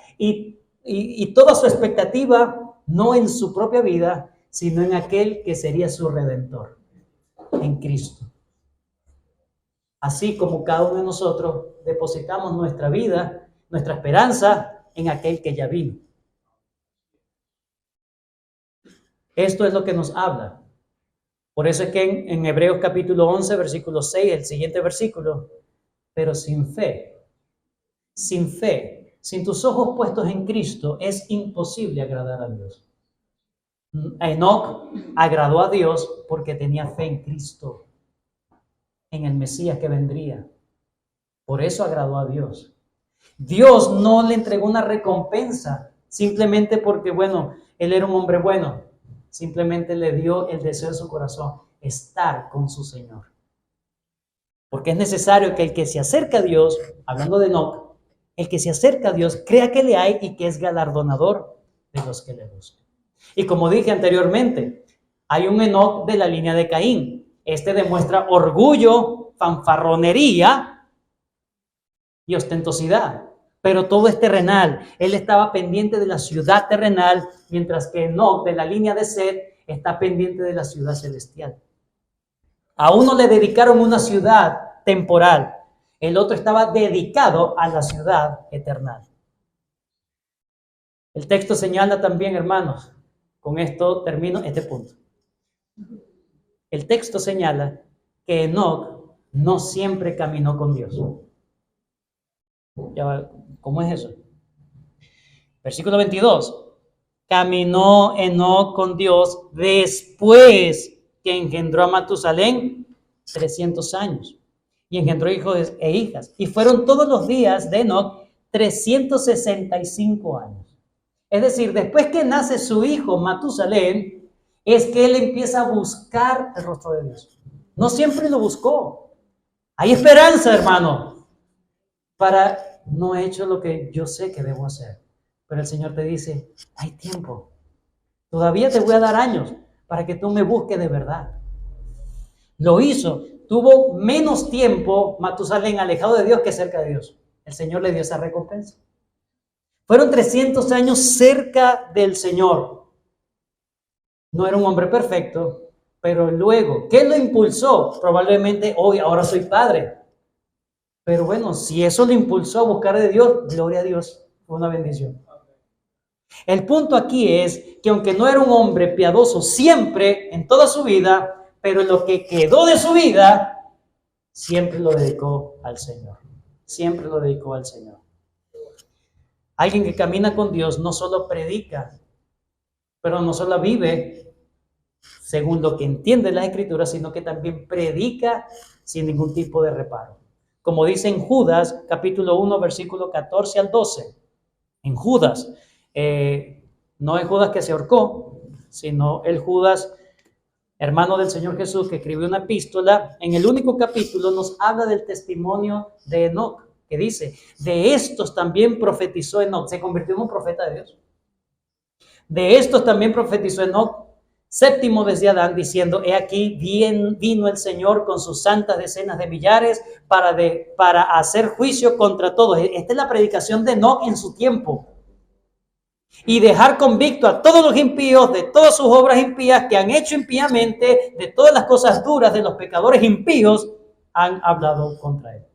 y toda su expectativa, no en su propia vida, sino en aquel que sería su redentor, en Cristo. Así como cada uno de nosotros depositamos nuestra vida, nuestra esperanza en aquel que ya vino. Esto es lo que nos habla. Por eso es que en Hebreos capítulo 11, versículo 6, el siguiente versículo, pero sin fe, sin tus ojos puestos en Cristo, es imposible agradar a Dios. Enoc agradó a Dios porque tenía fe en Cristo, en el Mesías que vendría. Por eso agradó a Dios. Dios no le entregó una recompensa simplemente porque, bueno, él era un hombre bueno. Simplemente le dio el deseo de su corazón, estar con su Señor. Porque es necesario que el que se acerca a Dios, hablando de Enoc, el que se acerca a Dios crea que le hay y que es galardonador de los que le buscan. Y como dije anteriormente, hay un Enoc de la línea de Caín. Este demuestra orgullo, fanfarronería y ostentosidad. Pero todo es terrenal. Él estaba pendiente de la ciudad terrenal, mientras que Enoc, de la línea de Set, está pendiente de la ciudad celestial. A uno le dedicaron una ciudad temporal, el otro estaba dedicado a la ciudad eterna. El texto señala también, hermanos, con esto termino este punto. El texto señala que Enoc no siempre caminó con Dios. ¿Cómo es eso? Versículo 22. Caminó Enoc con Dios después que engendró a Matusalén 300 años. Y engendró hijos e hijas. Y fueron todos los días de Enoc 365 años. Es decir, después que nace su hijo Matusalén, es que él empieza a buscar el rostro de Dios. No siempre lo buscó. Hay esperanza, hermano, no he hecho lo que yo sé que debo hacer. Pero el Señor te dice, hay tiempo. Todavía te voy a dar años para que tú me busques de verdad. Lo hizo. Tuvo menos tiempo Matusalén alejado de Dios que cerca de Dios. El Señor le dio esa recompensa. Fueron 300 años cerca del Señor. No era un hombre perfecto, pero luego, ¿qué lo impulsó? Probablemente hoy, ahora soy padre. Pero bueno, si eso lo impulsó a buscar de Dios, gloria a Dios, fue una bendición. El punto aquí es que aunque no era un hombre piadoso siempre, en toda su vida, pero en lo que quedó de su vida, siempre lo dedicó al Señor. Siempre lo dedicó al Señor. Alguien que camina con Dios no solo predica, pero no solo vive según lo que entiende la Escritura, sino que también predica sin ningún tipo de reparo. Como dice en Judas, capítulo 1, versículo 14 al 12. En Judas, no el Judas que se ahorcó, sino el Judas, hermano del Señor Jesús, que escribió una epístola. En el único capítulo nos habla del testimonio de Enoc, que dice, de estos también profetizó Enoc, se convirtió en un profeta de Dios. De estos también profetizó Enoc, séptimo desde Adán, diciendo, he aquí vino el Señor con sus santas decenas de millares para hacer juicio contra todos. Esta es la predicación de Enoc en su tiempo. Y dejar convicto a todos los impíos de todas sus obras impías que han hecho impíamente, de todas las cosas duras de los pecadores impíos, han hablado contra él.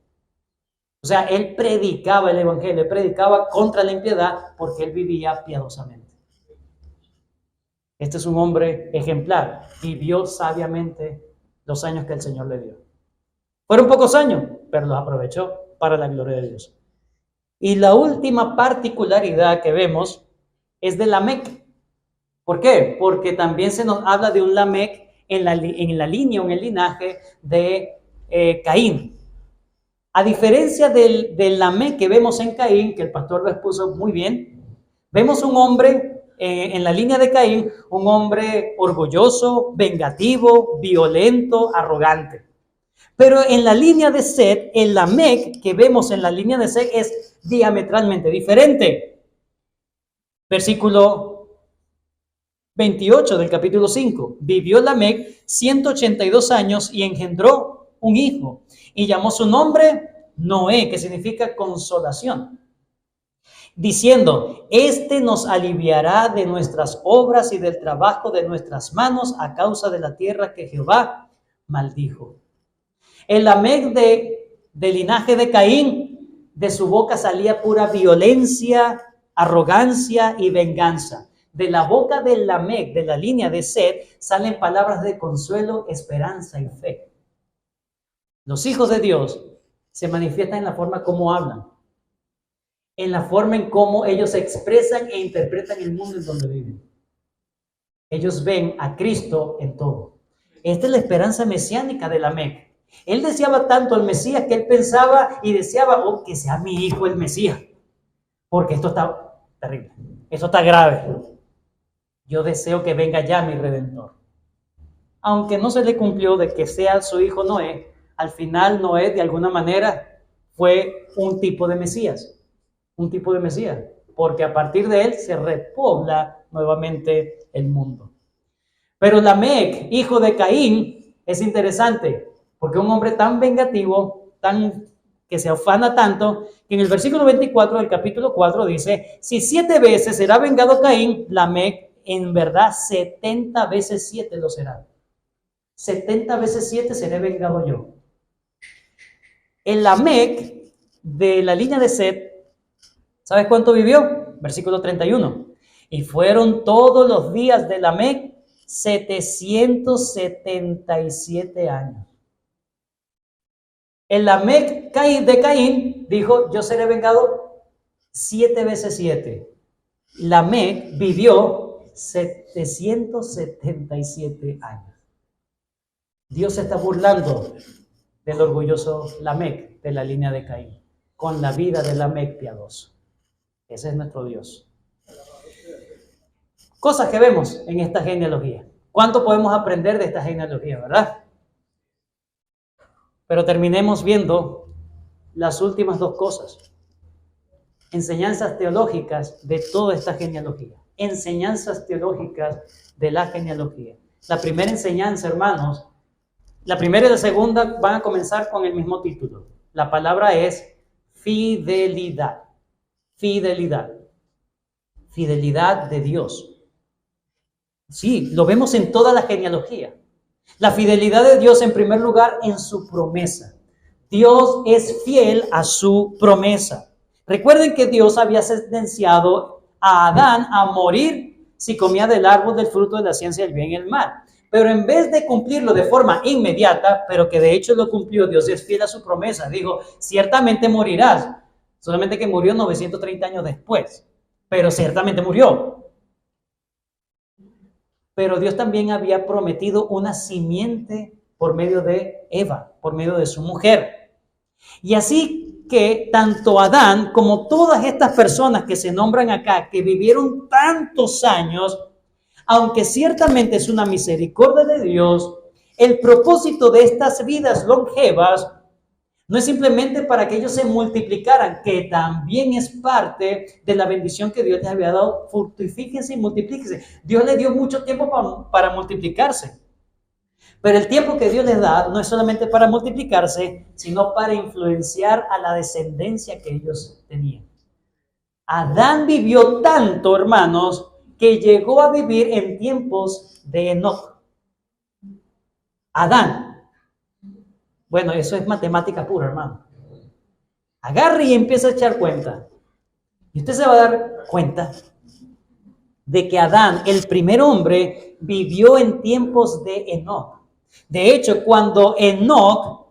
O sea, él predicaba el evangelio, él predicaba contra la impiedad porque él vivía piadosamente. Este es un hombre ejemplar. Vivió sabiamente los años que el Señor le dio. Fueron pocos años, pero los aprovechó para la gloria de Dios. Y la última particularidad que vemos es de Lamec. ¿Por qué? Porque también se nos habla de un Lamec en la línea o en el linaje de Caín. A diferencia del Lamec que vemos en Caín, que el pastor lo expuso muy bien, vemos un hombre en la línea de Caín, un hombre orgulloso, vengativo, violento, arrogante. Pero en la línea de Set, el Lamec que vemos en la línea de Set es diametralmente diferente. Versículo 28 del capítulo 5. Vivió Lamec 182 años y engendró un hijo y llamó su nombre Noé, que significa consolación, diciendo: este nos aliviará de nuestras obras y del trabajo de nuestras manos a causa de la tierra que Jehová maldijo. El Lamec del linaje de Caín, de su boca salía pura violencia, arrogancia y venganza. De la boca del Lamec, de la línea de Set, salen palabras de consuelo, esperanza y fe. Los hijos de Dios se manifiestan en la forma como hablan, en la forma en cómo ellos expresan e interpretan el mundo en donde viven. Ellos ven a Cristo en todo. Esta es la esperanza mesiánica de Lamec. Él deseaba tanto al Mesías que él pensaba y deseaba que sea mi hijo el Mesías, porque esto está terrible, esto está grave. Yo deseo que venga ya mi Redentor. Aunque no se le cumplió de que sea su hijo Noé, al final Noé de alguna manera fue un tipo de Mesías, porque a partir de él se repobla nuevamente el mundo. Pero Lamec, hijo de Caín, es interesante, porque un hombre tan vengativo, que se afana tanto, que en el versículo 24 del capítulo 4 dice: si 7 veces será vengado Caín, Lamec en verdad 70 veces 7 lo será. 70 veces 7 seré vengado yo. El Lamec de la línea de Set, ¿sabes cuánto vivió? Versículo 31. Y fueron todos los días de Lamec 777 años. El Lamec de Caín dijo: yo seré vengado 7 veces 7. Lamec vivió 777 años. Dios se está burlando del orgulloso Lamec de la línea de Caín, con la vida de Lamec piadoso. Ese es nuestro Dios. Cosas que vemos en esta genealogía. ¿Cuánto podemos aprender de esta genealogía, verdad? Pero terminemos viendo las últimas 2 cosas. Enseñanzas teológicas de toda esta genealogía. Enseñanzas teológicas de la genealogía. La primera enseñanza, hermanos, la primera y la segunda van a comenzar con el mismo título. La palabra es fidelidad. Fidelidad. Fidelidad de Dios. Sí, lo vemos en toda la genealogía. La fidelidad de Dios, en primer lugar, en su promesa. Dios es fiel a su promesa. Recuerden que Dios había sentenciado a Adán a morir si comía del árbol del fruto de la ciencia del bien y el mal. Pero en vez de cumplirlo de forma inmediata, pero que de hecho lo cumplió, Dios es fiel a su promesa. Dijo: ciertamente morirás. Solamente que murió 930 años después, pero ciertamente murió. Pero Dios también había prometido una simiente por medio de Eva, por medio de su mujer. Y así que tanto Adán como todas estas personas que se nombran acá, que vivieron tantos años, aunque ciertamente es una misericordia de Dios, el propósito de estas vidas longevas no es simplemente para que ellos se multiplicaran, que también es parte de la bendición que Dios les había dado. Fructifíquense y multiplíquense. Dios les dio mucho tiempo para multiplicarse. Pero el tiempo que Dios les da no es solamente para multiplicarse, sino para influenciar a la descendencia que ellos tenían. Adán vivió tanto, hermanos, que llegó a vivir en tiempos de Enoc. Adán. Bueno, eso es matemática pura, hermano. Agarre y empieza a echar cuenta. Y usted se va a dar cuenta de que Adán, el primer hombre, vivió en tiempos de Enoc. De hecho, cuando Enoc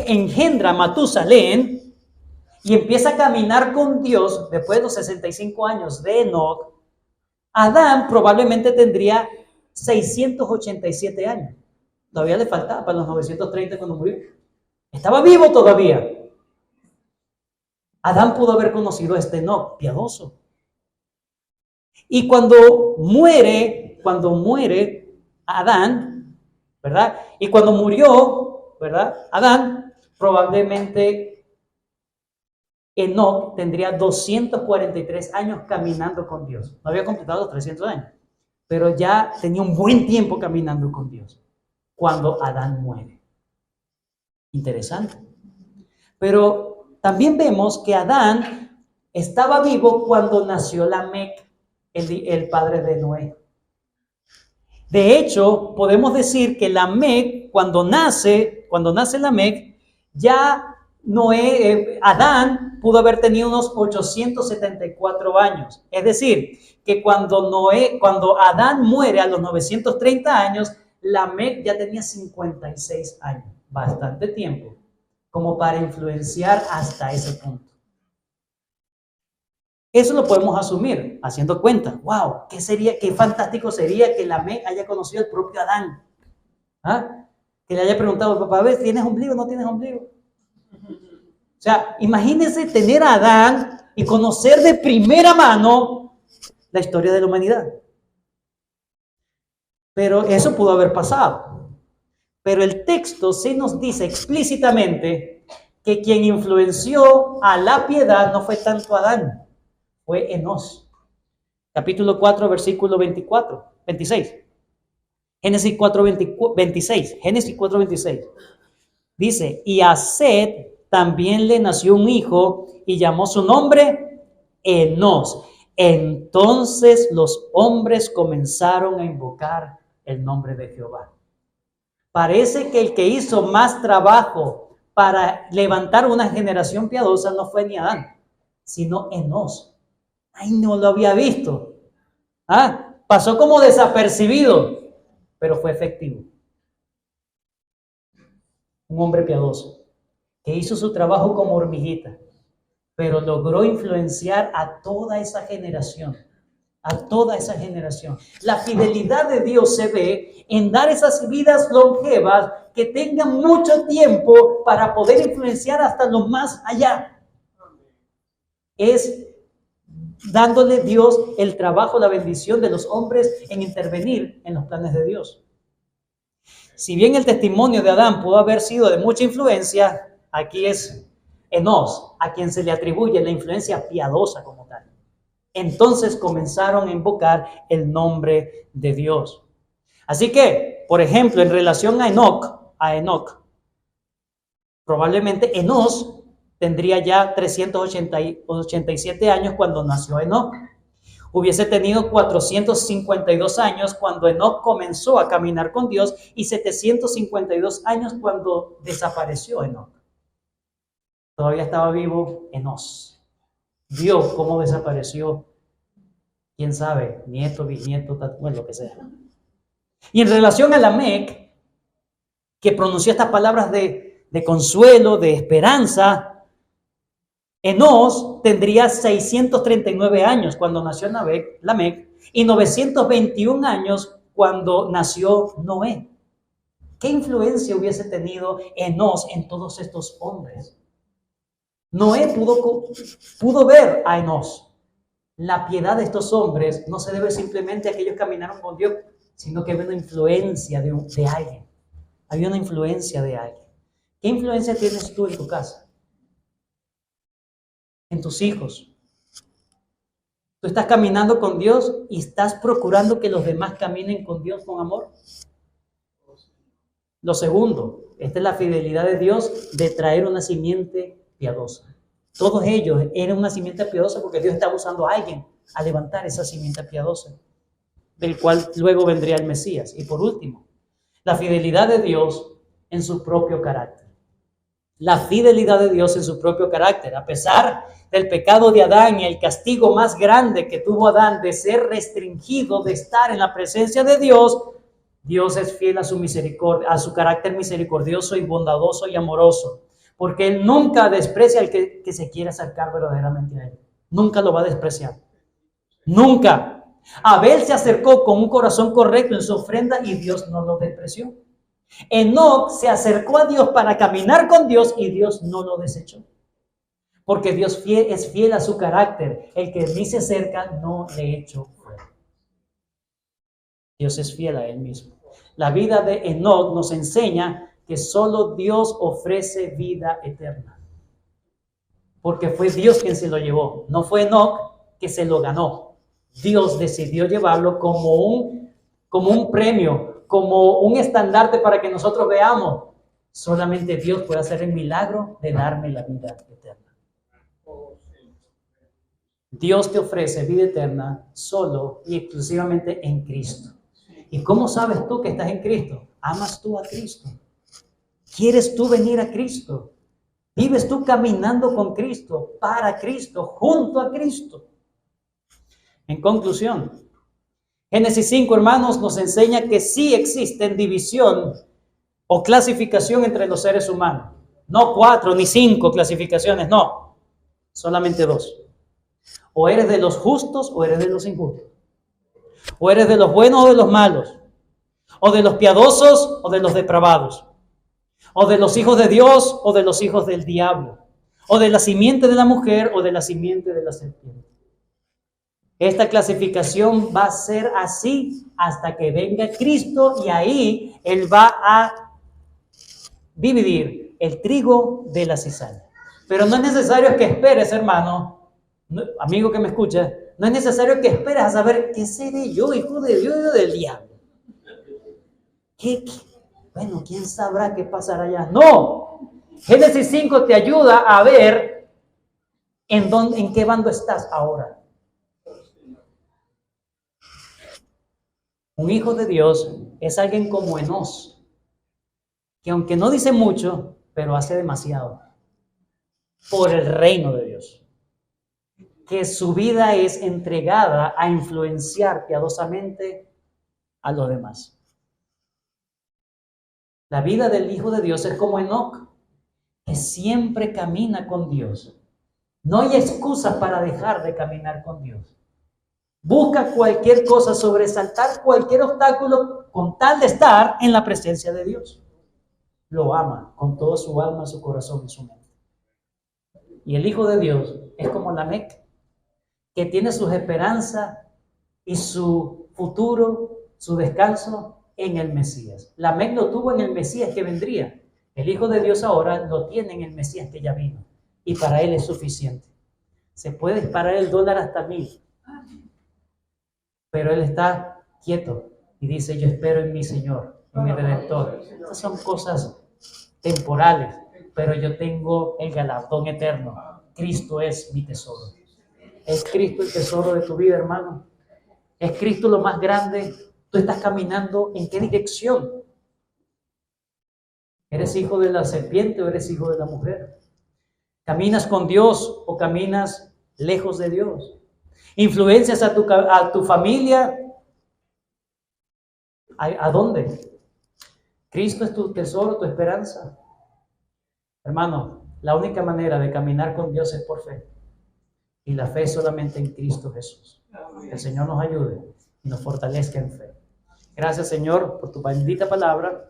engendra a Matusalén y empieza a caminar con Dios después de los 65 años de Enoc, Adán probablemente tendría 687 años. Todavía le faltaba para los 930 cuando murió. Estaba vivo todavía. Adán pudo haber conocido a este Enoc, piadoso. Y cuando muere Adán, ¿verdad? Y cuando murió, ¿verdad? Adán, probablemente Enoc tendría 243 años caminando con Dios. No había completado los 300 años, pero ya tenía un buen tiempo caminando con Dios cuando Adán muere. Interesante. Pero también vemos que Adán estaba vivo cuando nació Lamec, el padre de Noé. De hecho, podemos decir que Lamec, cuando nace Lamec, ya Adán pudo haber tenido unos 874 años. Es decir, que cuando Adán muere a los 930 años, Lamec ya tenía 56 años. Bastante tiempo como para influenciar hasta ese punto. Eso lo podemos asumir haciendo cuenta. ¡Wow! Qué fantástico sería que Lamec haya conocido al propio Adán. ¿Ah? Que le haya preguntado, papá, a ver, ¿tienes ombligo o no tienes ombligo? O sea, imagínense tener a Adán y conocer de primera mano la historia de la humanidad. Pero eso pudo haber pasado. Pero el texto sí nos dice explícitamente que quien influenció a la piedad no fue tanto Adán, fue Enos. Capítulo 4, versículo 26. Génesis 4, 26. Génesis 4, 26. Dice, y a Set también le nació un hijo y llamó su nombre Enos. Entonces los hombres comenzaron a invocar el nombre de Jehová. Parece que el que hizo más trabajo para levantar una generación piadosa no fue ni Adán, sino Enos. Ay, no lo había visto. Pasó como desapercibido, pero fue efectivo. Un hombre piadoso que hizo su trabajo como hormiguita, pero logró influenciar a toda esa generación. A toda esa generación. La fidelidad de Dios se ve en dar esas vidas longevas que tengan mucho tiempo para poder influenciar hasta lo más allá. Es dándole Dios el trabajo, la bendición de los hombres en intervenir en los planes de Dios. Si bien el testimonio de Adán pudo haber sido de mucha influencia, aquí es Enos a quien se le atribuye la influencia piadosa como tal. Entonces comenzaron a invocar el nombre de Dios. Así que, por ejemplo, en relación a Enoc, probablemente Enos tendría ya 387 años cuando nació Enoc. Hubiese tenido 452 años cuando Enoc comenzó a caminar con Dios y 752 años cuando desapareció Enoc. Todavía estaba vivo Enos. Vio cómo desapareció, quién sabe, nieto, bisnieto, bueno, lo que sea. Y en relación a Lamec, que pronunció estas palabras de consuelo, de esperanza, Enos tendría 639 años cuando nació Lamec y 921 años cuando nació Noé. ¿Qué influencia hubiese tenido Enos en todos estos hombres? Noé pudo ver a Enos. La piedad de estos hombres no se debe simplemente a que ellos caminaron con Dios, sino que había una influencia de alguien. Había una influencia de alguien. ¿Qué influencia tienes tú en tu casa? En tus hijos. ¿Tú estás caminando con Dios y estás procurando que los demás caminen con Dios con amor? Lo segundo, esta es la fidelidad de Dios de traer una simiente piadosa. Todos ellos eran una simiente piadosa porque Dios estaba usando a alguien a levantar esa simiente piadosa, del cual luego vendría el Mesías. Y por último, la fidelidad de Dios en su propio carácter. la fidelidad de Dios en su propio carácter. A pesar del pecado de Adán y el castigo más grande que tuvo Adán de ser restringido de estar en la presencia de Dios, Dios es fiel a su misericordia, a su carácter misericordioso y bondadoso y amoroso, porque Él nunca desprecia al que se quiere acercar verdaderamente a Él. Nunca lo va a despreciar. Nunca. Abel se acercó con un corazón correcto en su ofrenda y Dios no lo despreció. Enoc se acercó a Dios para caminar con Dios y Dios no lo desechó. Porque Dios es fiel a su carácter. El que a mí se acerca no le echo fuera. Dios es fiel a Él mismo. La vida de Enoc nos enseña que solo Dios ofrece vida eterna. Porque fue Dios quien se lo llevó. No fue Enoc que se lo ganó. Dios decidió llevarlo como un premio, como un estandarte para que nosotros veamos. Solamente Dios puede hacer el milagro de darme la vida eterna. Dios te ofrece vida eterna solo y exclusivamente en Cristo. ¿Y cómo sabes tú que estás en Cristo? ¿Amas tú a Cristo? ¿Quieres tú venir a Cristo? ¿Vives tú caminando con Cristo, para Cristo, junto a Cristo? En conclusión, Génesis 5, hermanos, nos enseña que sí existe división o clasificación entre los seres humanos. No 4 ni 5 clasificaciones, no. Solamente 2. O eres de los justos o eres de los injustos. O eres de los buenos o de los malos. O de los piadosos o de los depravados. O de los hijos de Dios o de los hijos del diablo. O de la simiente de la mujer o de la simiente de la serpiente. Esta clasificación va a ser así hasta que venga Cristo y ahí Él va a dividir el trigo de la cizaña. Pero no es necesario que esperes, hermano, amigo que me escucha, no es necesario que esperes a saber qué seré yo, hijo de Dios o del diablo. Bueno, ¿quién sabrá qué pasará allá? No, Génesis 5 te ayuda a ver en qué bando estás ahora. Un hijo de Dios es alguien como Enós, que aunque no dice mucho, pero hace demasiado por el reino de Dios. Que su vida es entregada a influenciar piadosamente a los demás. La vida del Hijo de Dios es como Enoc, que siempre camina con Dios. No hay excusa para dejar de caminar con Dios. Busca cualquier cosa, sobresaltar cualquier obstáculo con tal de estar en la presencia de Dios. Lo ama con toda su alma, su corazón y su mente. Y el Hijo de Dios es como Lamec, que tiene sus esperanzas y su futuro, su descanso en el Mesías. Lamec lo tuvo en el Mesías que vendría. El Hijo de Dios ahora lo tiene en el Mesías que ya vino. Y para él es suficiente. Se puede disparar el dólar hasta 1000. Pero él está quieto y dice, yo espero en mi Señor, en mi Redentor. Estas son cosas temporales, pero yo tengo el galardón eterno. Cristo es mi tesoro. ¿Es Cristo el tesoro de tu vida, hermano? ¿Es Cristo lo más grande? ¿Tú estás caminando en qué dirección? ¿Eres hijo de la serpiente o eres hijo de la mujer? ¿Caminas con Dios o caminas lejos de Dios? ¿Influencias a tu familia? ¿A dónde? ¿Cristo es tu tesoro, tu esperanza? Hermano, la única manera de caminar con Dios es por fe. Y la fe es solamente en Cristo Jesús. Que el Señor nos ayude y nos fortalezca en fe. Gracias, Señor, por tu bendita palabra.